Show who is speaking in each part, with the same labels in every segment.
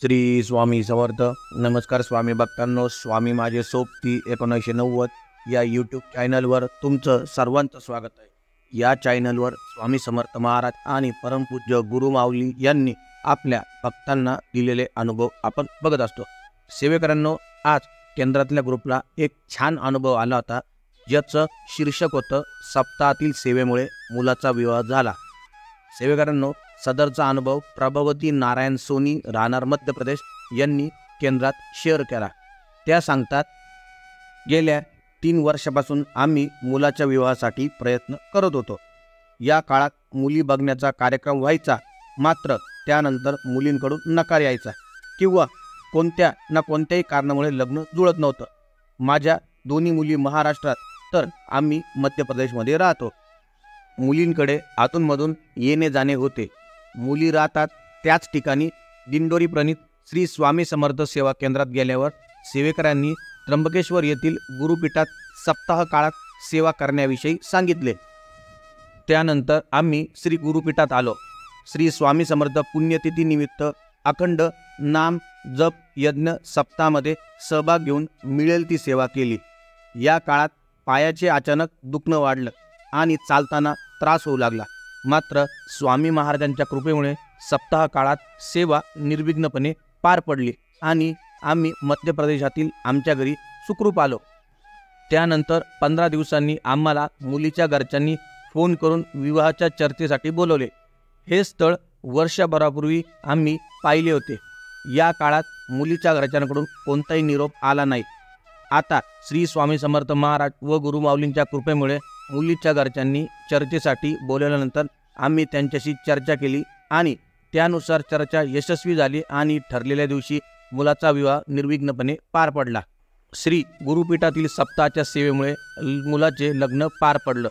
Speaker 1: श्री स्वामी समर्थ. नमस्कार स्वामी भक्तांनो. स्वामी माझे सोबती 1990 या यूट्यूब चॅनलवर तुमचं सर्वांचं स्वागत आहे. या चॅनलवर स्वामी समर्थ महाराज आणि परमपूज्य गुरु माऊली यांनी आपल्या भक्तांना दिलेले अनुभव आपण बघत असतो. सेवेकरांनो, आज केंद्रातल्या ग्रुपला एक छान अनुभव आला होता, ज्याचं शीर्षक होतं सप्ताहातील सेवेमुळे मुलाचा विवाह झाला. सेवेकरांनो, सदरचा अनुभव प्रभावती नारायण सोनी, राहणार मध्य प्रदेश यांनी केंद्रात शेअर केला. त्या सांगतात, गेल्या 3 वर्षापासून आम्ही मुलाच्या विवाहासाठी प्रयत्न करत होतो. या काळात मुली बघण्याचा कार्यक्रम व्हायचा, मात्र त्यानंतर मुलींकडून नकार यायचा किंवा कोणत्या ना कोणत्याही कारणामुळे लग्न जुळत नव्हतं. माझ्या दोन्ही मुली महाराष्ट्रात, तर आम्ही मध्य प्रदेशमध्ये राहतो. मुलींकडे आतूनमधून येणे जाणे होते. मुली राहतात त्याच ठिकाणी दिंडोरी प्रणित श्री स्वामी समर्थ सेवा केंद्रात गेल्यावर सेवेकरांनी त्र्यंबकेश्वर येथील गुरुपीठात सप्ताह काळात सेवा करण्याविषयी सांगितले. त्यानंतर आम्ही श्री गुरुपीठात आलो. श्री स्वामी समर्थ पुण्यतिथी निमित्त अखंड नाम जप यज्ञ सप्ताहामध्ये सहभाग घेऊन मिळेल ती सेवा केली. या काळात पायाचे अचानक दुखणं वाढलं आणि चालताना त्रास होऊ लागला, मात्र स्वामी महाराजांच्या कृपेमुळे सप्ताह काळात सेवा निर्विघ्नपणे पार पडली आणि आम्ही मध्य प्रदेशातील आमच्या घरी सुखरूप आलो. त्यानंतर 15 दिवसांनी आम्हाला मुलीच्या घरच्यांनी फोन करून विवाहाच्या चर्चेसाठी बोलवले. हे स्थळ वर्षभरापूर्वी आम्ही पाहिले होते. या काळात मुलीच्या घरच्यांकडून कोणताही निरोप आला नाही. आता श्री स्वामी समर्थ महाराज व गुरुमाऊलींच्या कृपेमुळे मुलीच्या घरच्यांनी चर्चेसाठी बोलवल्यानंतर आम्ही त्यांच्याशी चर्चा केली आणि त्यानुसार चर्चा यशस्वी झाली आणि ठरलेल्या दिवशी मुलाचा विवाह निर्विघ्नपणे पार पडला. श्री गुरुपीठातील सप्ताहाच्या सेवेमुळे मुलाचे लग्न पार पडलं.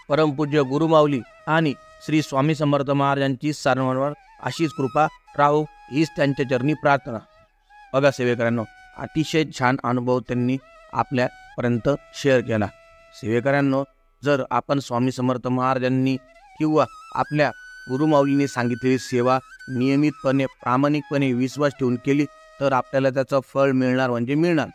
Speaker 1: परमपूज्य गुरुमाऊली आणि श्री स्वामी समर्थ महाराजांची सर्वांवर अशीच कृपा राहो हीच त्यांच्या चरणी प्रार्थना. बघा सेवेकरांनो, अतिशय छान अनुभव त्यांनी आपल्यापर्यंत शेअर केला. सेवेकरांनो, जर आपण स्वामी समर्थ महाराजांनी किंवा आपल्या गुरुमाऊलींनी सांगितलेली सेवा नियमितपणे प्रामाणिकपणे विश्वास ठेवून केली तर आपल्याला त्याचं फळ मिळणार म्हणजे मिळणार.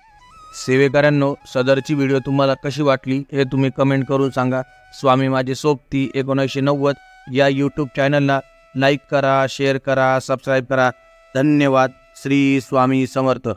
Speaker 1: सेवेकरांनो, सदरची व्हिडिओ तुम्हाला कशी वाटली हे तुम्ही कमेंट करून सांगा. स्वामी माझे सोबती 1990 या यूट्यूब चॅनलला लाईक करा, शेअर करा, सबस्क्राईब करा. धन्यवाद. श्री स्वामी समर्थ.